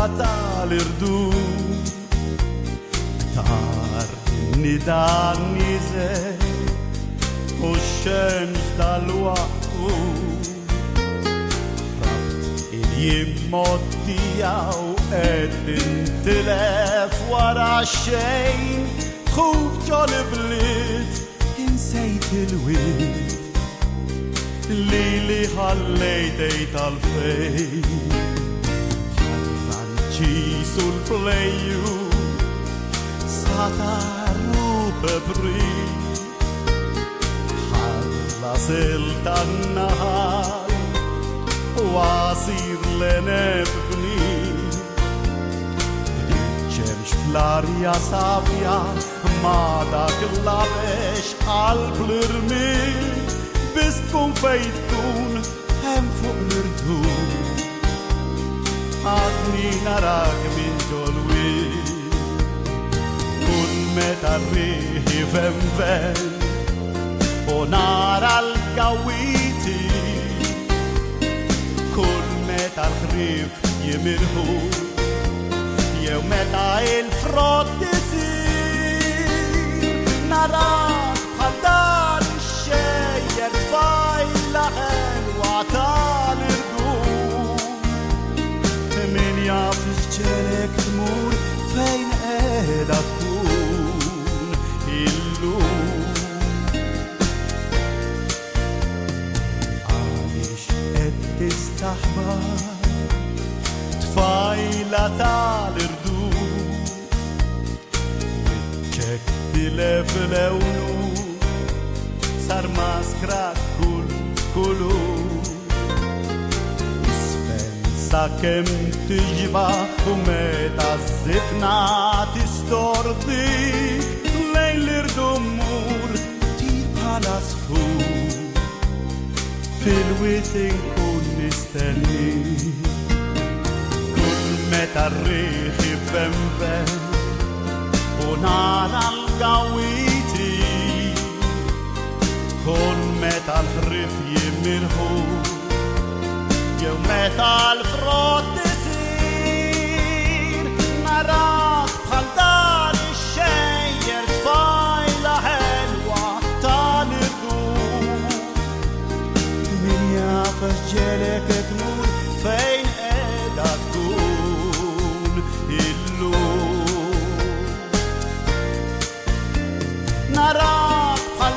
tfajla tal-irdum tar nidan niżel u x-xemx tal-waqqu rabt il-jimmod tijaw qed intilef wara xejn tħuf ġol bliet insejt il-wid li ħallejtej tal-fejn fl-ranċis u l-plejju sataru pepri ħallas il-tannahar wasir l-enebni ċemx fl-arja savja ma dak l-labex qalb l-irmil bis tkun fejn tkun hemm fuq l-irdum għadni narak minn ġol-wid kun meta rriħi vemvel u nara l-gawiti kun meta l-ħrif jimirħu jew meta il-frott isir narak bħal dan ix-xejjer tfajla ħelwa tal-irdum min jaf x'ġelek tmur fejn qiegħda tkun illum għaliex qed tistaħbar tfajla tal-irdum wiċċek tilef lewnu sar maskra kulur isfen sakemm tiġba u meta żifna tistordik lejn l-irdum mur tir bħala sfur fil-wit inkun nistennik meta rriħ jifemvel u nara l-gawiti kun meta l-ħrif jimirħu jew meta l-frott isir narak bħal dan ix-xejjer tfajla ħelwa tal-irdum min jaf x'ġelek tmur fejn qiegħda tkun illum narak bħal